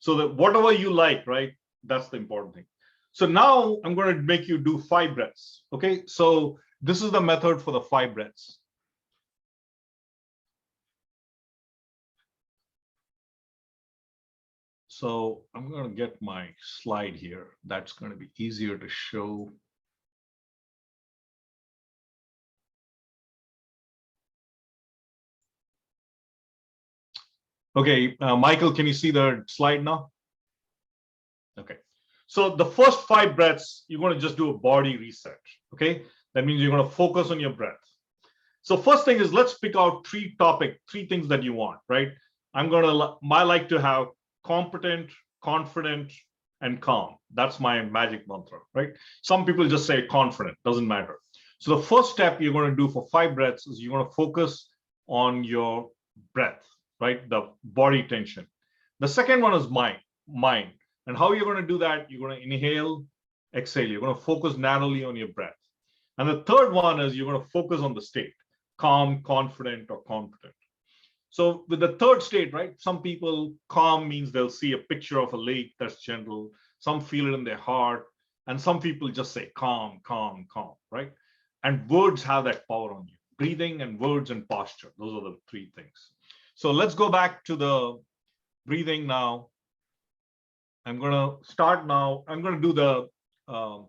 So that whatever you like, right? That's the important thing. So now I'm going to make you do 5 breaths. Okay. So this is the method for the 5 breaths. So I'm going to get my slide here. That's going to be easier to show. Okay, Michael, can you see the slide now? Okay. So the first 5 breaths, you're going to just do a body reset. Okay. That means you're going to focus on your breath. So first thing is, let's pick out 3 things that you want, right? I like to have competent, confident, and calm. That's my magic mantra, right? Some people just say confident, doesn't matter. So the first step you're going to do for 5 breaths is you're going to focus on your breath, right? The body tension. The second one is mind. And how you're going to do that, you're going to inhale, exhale. You're going to focus narrowly on your breath. And the third one is you're going to focus on the state, calm, confident, or competent. So with the third state, right, some people, calm means they'll see a picture of a lake that's gentle. Some feel it in their heart. And some people just say calm, calm, calm, right? And words have that power on you. Breathing and words and posture. Those are the 3 things. So let's go back to the breathing now. I'm going to start now. I'm going to do the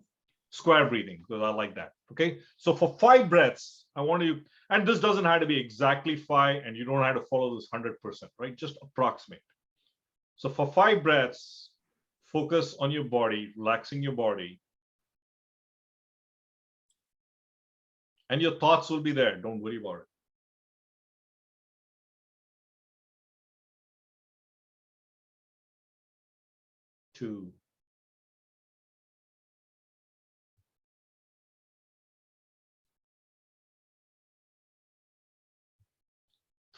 square breathing because I like that. Okay. So for 5 breaths, I want you, and this doesn't have to be exactly 5, and you don't have to follow this 100%, right? Just approximate. So for 5 breaths, focus on your body, relaxing your body. And your thoughts will be there. Don't worry about it. 2.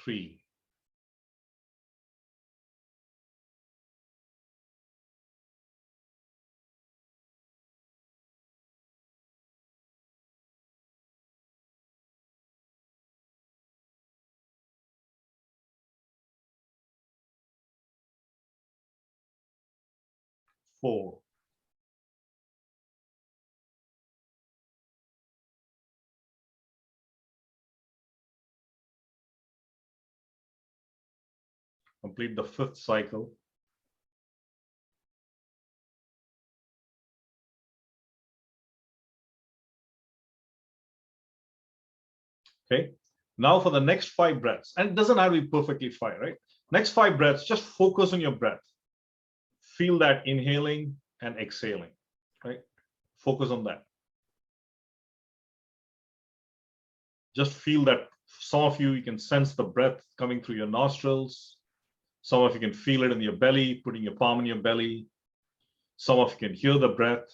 3. 4. Complete the 5th cycle. Okay. Now for the next 5 breaths, and it doesn't have to be perfectly 5, right? Next 5 breaths, just focus on your breath. Feel that inhaling and exhaling, right? Focus on that. Just feel that. Some of you can sense the breath coming through your nostrils. Some of you can feel it in your belly, putting your palm in your belly. Some of you can hear the breath.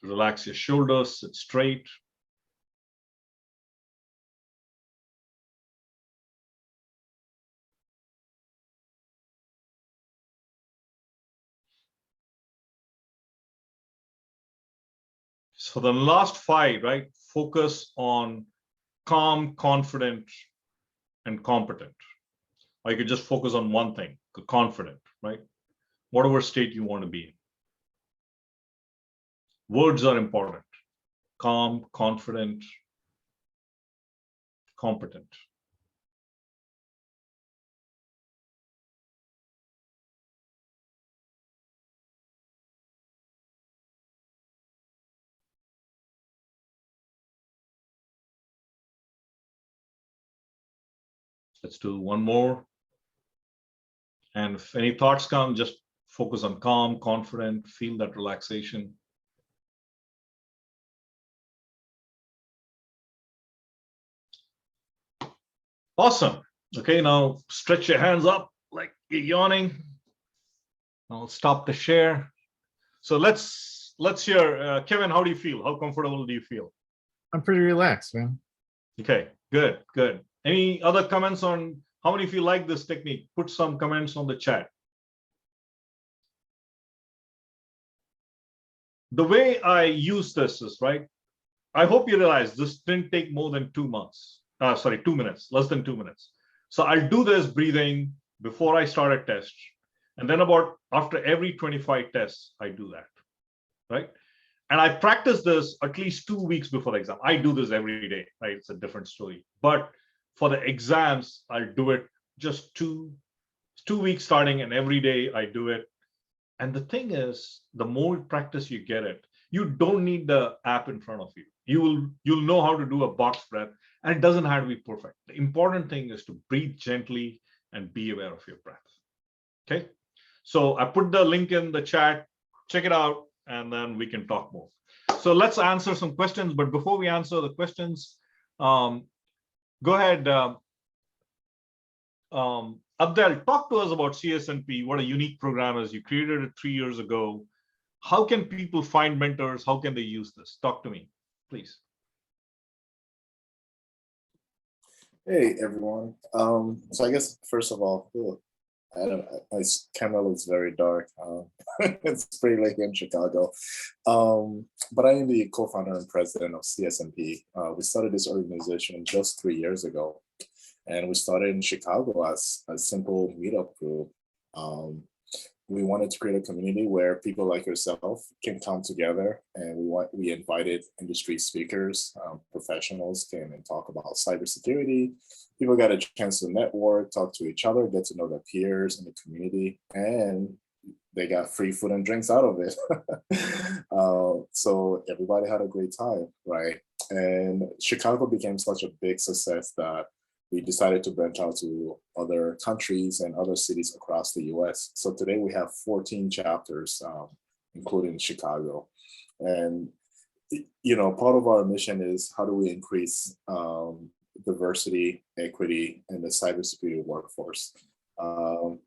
Relax your shoulders, sit straight. So the last 5, right? Focus on calm, confident, and competent. Or you could just focus on one thing, confident, right? Whatever state you want to be in. Words are important. Calm, confident, competent. Let's do one more. And if any thoughts come, just focus on calm, confident, feel that relaxation. Awesome. Okay, now stretch your hands up like you're yawning. I'll stop the share. So let's hear, Kevin, how do you feel? How comfortable do you feel? I'm pretty relaxed, man. Okay, good, good. Any other comments on how many of you like this technique? Put some comments on the chat. The way I use this is, right, I hope you realize this didn't take more than 2 months. Sorry, 2 minutes, less than 2 minutes. So I'll do this breathing before I start a test. And then about after every 25 tests, I do that, right? And I practice this at least 2 weeks before the exam. I do this every day, right? It's a different story. But for the exams, I'll do it just two weeks starting, and every day I do it. And the thing is, the more practice you get it, you don't need the app in front of you. You'll know how to do a box breath, and it doesn't have to be perfect. The important thing is to breathe gently and be aware of your breath. Okay. So I put the link in the chat, check it out, and then we can talk more. So let's answer some questions. But before we answer the questions, go ahead, Abdel, talk to us about CSNP. What a unique program is. You created it 3 years ago. How can people find mentors? How can they use this? Talk to me, please. Hey everyone. So I guess first of all, my camera looks very dark. It's pretty late in Chicago. But I am the co-founder and president of CSNP. We started this organization just 3 years ago, and we started in Chicago as a simple meetup group. We wanted to create a community where people like yourself can come together, and we invited industry speakers, professionals came and talk about cybersecurity. People got a chance to network, talk to each other, get to know their peers in the community, and they got free food and drinks out of it. So everybody had a great time, right? And Chicago became such a big success that we decided to branch out to other countries and other cities across the US. So today we have 14 chapters, including Chicago. And, you know, part of our mission is how do we increase diversity, equity, in the cybersecurity workforce.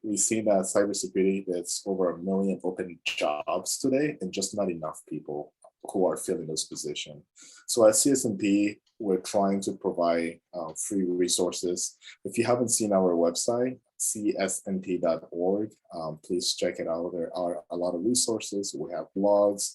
We've seen that cybersecurity, there's over 1 million open jobs today and just not enough people who are filling this position. So at CSNP, we're trying to provide free resources. If you haven't seen our website, csnp.org, please check it out. There are a lot of resources. We have blogs.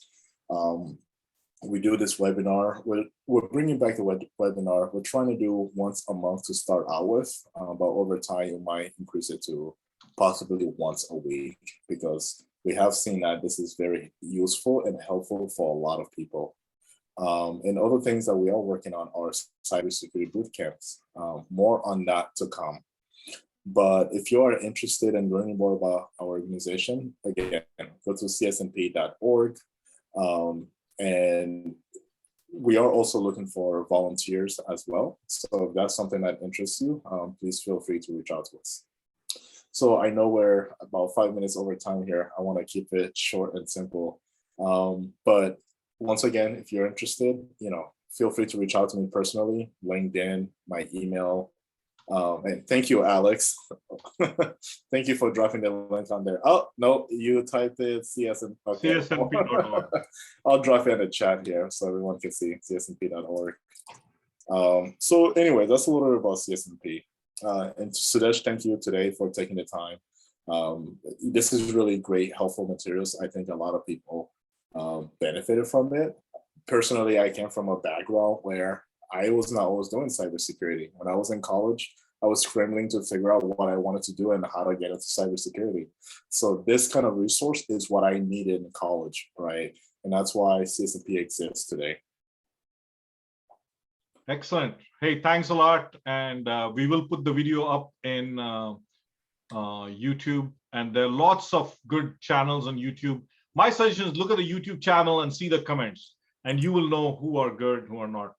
We do this webinar. We're bringing back the webinar. We're trying to do once a month to start out with, but over time, you might increase it to possibly once a week, because we have seen that this is very useful and helpful for a lot of people. And other things that we are working on are cybersecurity boot camps. More on that to come. But if you are interested in learning more about our organization, again, go to csnp.org. And we are also looking for volunteers as well. So if that's something that interests you, please feel free to reach out to us. So I know we're about 5 minutes over time here. I want to keep it short and simple. But once again, if you're interested, you know, feel free to reach out to me personally, LinkedIn, my email. And thank you, Alex. Thank you for dropping the link on there. Oh, no, you typed it CSNP. Okay. CSNP.org. I'll drop it in the chat here so everyone can see csnp.org. So anyway, that's a little bit about CSNP. And Sudesh, thank you today for taking the time. This is really great, helpful materials. I think a lot of people benefited from it. Personally, I came from a background where I was not always doing cybersecurity. When I was in college, I was scrambling to figure out what I wanted to do and how to get into cybersecurity. So this kind of resource is what I needed in college, right? And that's why CSNP exists today. Excellent. Hey, thanks a lot. And we will put the video up in YouTube. And there are lots of good channels on YouTube. My suggestion is look at the YouTube channel and see the comments, and you will know who are good, who are not,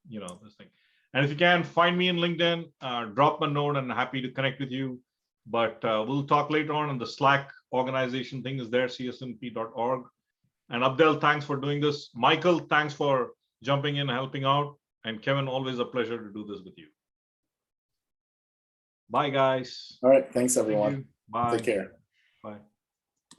you know, this thing. And if you can, find me in LinkedIn, drop a note, and happy to connect with you. But we'll talk later on, and the Slack organization thing is there, csnp.org. And Abdel, thanks for doing this. Michael, thanks for jumping in, helping out. And Kevin, always a pleasure to do this with you. Bye, guys. All right. Thanks, Thank everyone. you. Bye. Take care. Bye.